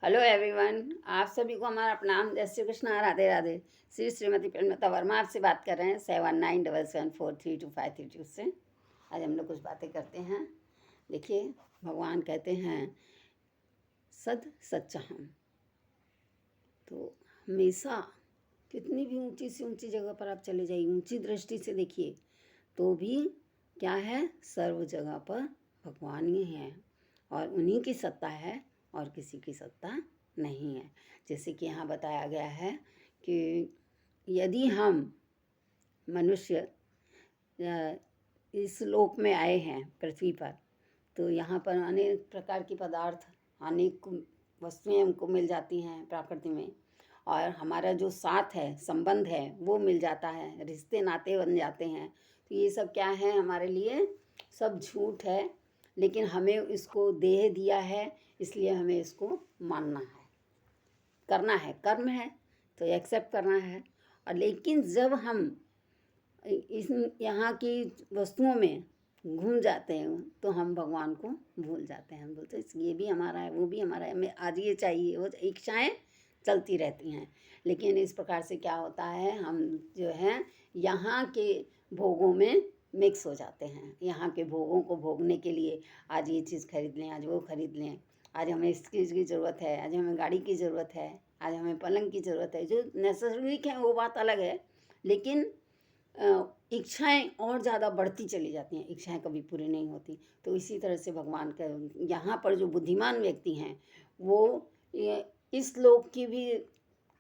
Hello everyone. आप सभी को हमारा प्रणाम। जय श्री कृष्णा, राधे राधे। श्री श्रीमती प्रेमलता वर्मा आपसे बात कर रहे हैं 7977432532 से। आज हम लोग कुछ बातें करते हैं। देखिए, भगवान कहते हैं सद सच्चा हम। तो हमेशा कितनी भी ऊंची से ऊंची जगह पर आप चले जाइए, ऊंची दृष्टि से देखिए तो भी क्या है, सर्व जगह पर भगवान ही हैं और उन्हीं की सत्ता है और किसी की सत्ता नहीं है। जैसे कि यहाँ बताया गया है कि यदि हम मनुष्य इस लोक में आए हैं पृथ्वी पर, तो यहाँ पर अनेक प्रकार के पदार्थ, अनेक वस्तुएं हमको मिल जाती हैं प्रकृति में, और हमारा जो साथ है, संबंध है, वो मिल जाता है, रिश्ते नाते बन जाते हैं। तो ये सब क्या है, हमारे लिए सब झूठ है, लेकिन हमें इसको देह दिया है, इसलिए हमें इसको मानना है, करना है, कर्म है तो एक्सेप्ट करना है। और लेकिन जब हम इस यहाँ की वस्तुओं में घूम जाते हैं तो हम भगवान को भूल जाते हैं। हम बोलते हैं ये भी हमारा है, वो भी हमारा है, हमें आज ये चाहिए, वो इच्छाएं चलती रहती हैं। लेकिन इस प्रकार से क्या होता है, हम जो है यहाँ के भोगों में मिक्स हो जाते हैं। यहाँ के भोगों को भोगने के लिए आज ये चीज़ खरीद लें, आज वो खरीद लें, आज हमें इस चीज़ की ज़रूरत है, आज हमें गाड़ी की ज़रूरत है, आज हमें पलंग की ज़रूरत है। जो नेसेसरी है वो बात अलग है, लेकिन इच्छाएं और ज़्यादा बढ़ती चली जाती हैं, इच्छाएं कभी पूरी नहीं होती। तो इसी तरह से भगवान का यहाँ पर जो बुद्धिमान व्यक्ति हैं वो इस लोक की भी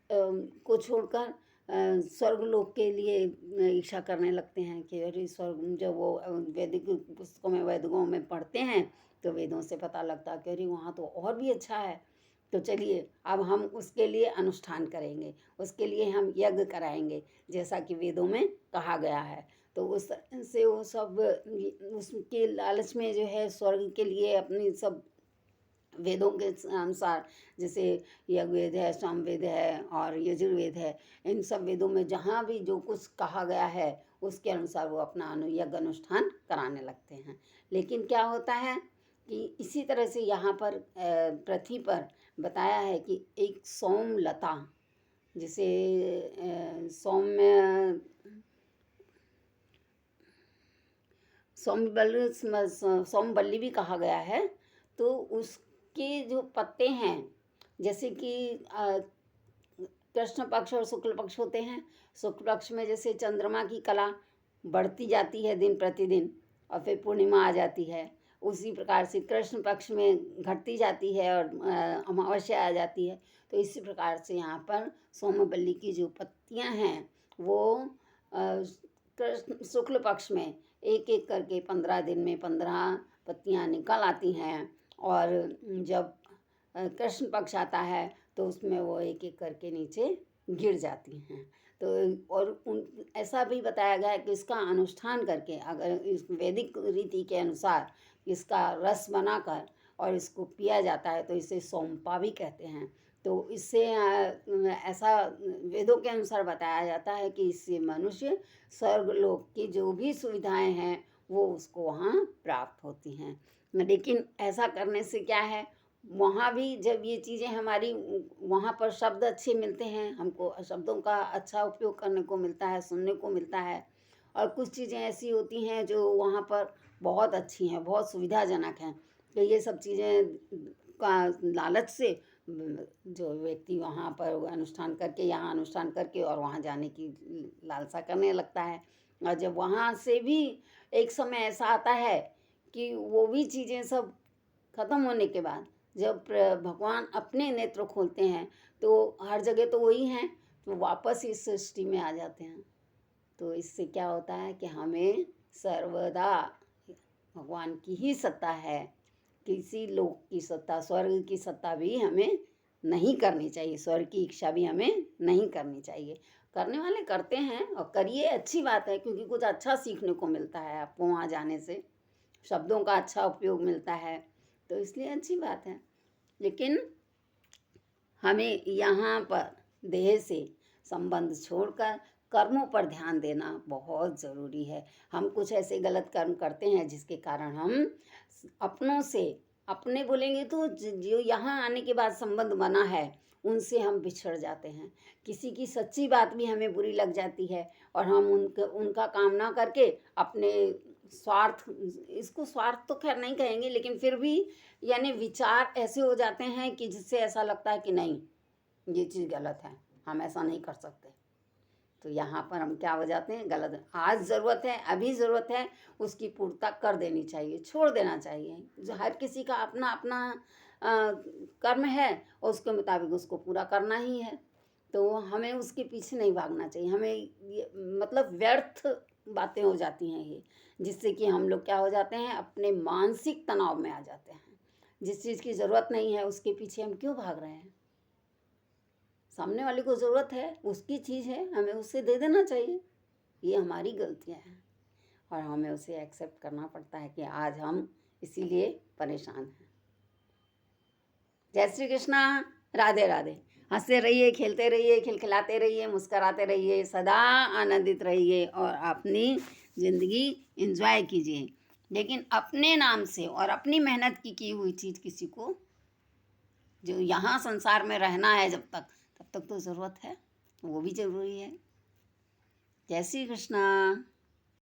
को छोड़कर स्वर्ग लोक के लिए इच्छा करने लगते हैं कि अरे स्वर्ग, जब वो वैदिक पुस्तकों में, वेदों में पढ़ते हैं तो वेदों से पता लगता है कि अरे वहाँ तो और भी अच्छा है। तो चलिए अब हम उसके लिए अनुष्ठान करेंगे, उसके लिए हम यज्ञ कराएंगे जैसा कि वेदों में कहा गया है। तो उस तरह से वो सब उसके लालच में जो है स्वर्ग के लिए अपनी सब वेदों के अनुसार, जैसे यज्ञवेद है, सामवेद है और यजुर्वेद है, इन सब वेदों में जहाँ भी जो कुछ कहा गया है उसके अनुसार वो अपना यज्ञ अनुष्ठान कराने लगते हैं। लेकिन क्या होता है कि इसी तरह से यहाँ पर पृथ्वी पर बताया है कि एक सोमलता, जिसे सौम्य सोमवल्ली भी कहा गया है। तो उसके जो पत्ते हैं, जैसे कि कृष्ण पक्ष और शुक्ल पक्ष होते हैं। शुक्ल पक्ष में जैसे चंद्रमा की कला बढ़ती जाती है दिन प्रतिदिन और फिर पूर्णिमा आ जाती है, उसी प्रकार से कृष्ण पक्ष में घटती जाती है और अमावस्या आ जाती है। तो इसी प्रकार से यहाँ पर सोमवल्ली की जो पत्तियाँ हैं वो कृष्ण शुक्ल पक्ष में एक एक करके 15 दिन में 15 पत्तियाँ निकल आती हैं, और जब कृष्ण पक्ष आता है तो उसमें वो एक एक करके नीचे गिर जाती हैं। तो और ऐसा भी बताया गया है कि इसका अनुष्ठान करके, अगर इस वैदिक रीति के अनुसार इसका रस बनाकर और इसको पिया जाता है तो इसे सोमपा भी कहते हैं। तो इससे ऐसा वेदों के अनुसार बताया जाता है कि इससे मनुष्य स्वर्ग लोक की जो भी सुविधाएं हैं वो उसको वहाँ प्राप्त होती हैं। लेकिन ऐसा करने से क्या है, वहाँ भी जब ये चीज़ें हमारी, वहाँ पर शब्द अच्छे मिलते हैं, हमको शब्दों का अच्छा उपयोग करने को मिलता है, सुनने को मिलता है, और कुछ चीज़ें ऐसी होती हैं जो वहाँ पर बहुत अच्छी हैं, बहुत सुविधाजनक हैं। तो ये सब चीज़ें का लालच से जो व्यक्ति वहाँ पर अनुष्ठान करके, यहाँ अनुष्ठान करके और वहाँ जाने की लालसा करने लगता है। और जब वहाँ से भी एक समय ऐसा आता है कि वो भी चीज़ें सब खत्म होने के बाद जब भगवान अपने नेत्र खोलते हैं तो हर जगह तो वही हैं, तो वापस इस सृष्टि में आ जाते हैं। तो इससे क्या होता है कि हमें सर्वदा भगवान की ही सत्ता है, किसी लोक की सत्ता, स्वर्ग की सत्ता भी हमें नहीं करनी चाहिए, स्वर्ग की इच्छा भी हमें नहीं करनी चाहिए। करने वाले करते हैं और करिए, अच्छी बात है, क्योंकि कुछ अच्छा सीखने को मिलता है आपको वहाँ जाने से, शब्दों का अच्छा उपयोग मिलता है, तो इसलिए अच्छी बात है। लेकिन हमें यहाँ पर देह से संबंध छोड़कर कर्मों पर ध्यान देना बहुत ज़रूरी है। हम कुछ ऐसे गलत कर्म करते हैं जिसके कारण हम अपनों से अपने बोलेंगे तो जो यहाँ आने के बाद संबंध बना है उनसे हम बिछड़ जाते हैं। किसी की सच्ची बात भी हमें बुरी लग जाती है और हम उनका काम ना करके अपने स्वार्थ, इसको स्वार्थ तो खैर नहीं कहेंगे, लेकिन फिर भी यानी विचार ऐसे हो जाते हैं कि जिससे ऐसा लगता है कि नहीं, ये चीज़ गलत है, हम ऐसा नहीं कर सकते। तो यहाँ पर हम क्या हो जाते हैं, गलत। आज ज़रूरत है, अभी ज़रूरत है, उसकी पूर्तता कर देनी चाहिए, छोड़ देना चाहिए। जो हर किसी का अपना अपना कर्म है और उसके मुताबिक उसको पूरा करना ही है। तो हमें उसके पीछे नहीं भागना चाहिए। हमें ये मतलब व्यर्थ बातें हो जाती हैं ये, जिससे कि हम लोग क्या हो जाते हैं, अपने मानसिक तनाव में आ जाते हैं। जिस चीज़ की ज़रूरत नहीं है उसके पीछे हम क्यों भाग रहे हैं? सामने वाले को ज़रूरत है, उसकी चीज़ है, हमें उसे दे देना चाहिए। ये हमारी गलतियाँ हैं और हमें उसे एक्सेप्ट करना पड़ता है कि आज हम इसीलिए परेशान हैं। जय श्री कृष्णा। राधे राधे। हंसते रहिए, खेलते रहिए, खिलखिलाते रहिए, मुस्कराते रहिए, सदा आनंदित रहिए और अपनी ज़िंदगी एंजॉय कीजिए। लेकिन अपने नाम से और अपनी मेहनत की हुई चीज़ किसी को, जो यहाँ संसार में रहना है जब तक, तब तक तो ज़रूरत है, वो भी ज़रूरी है। जय श्री कृष्णा।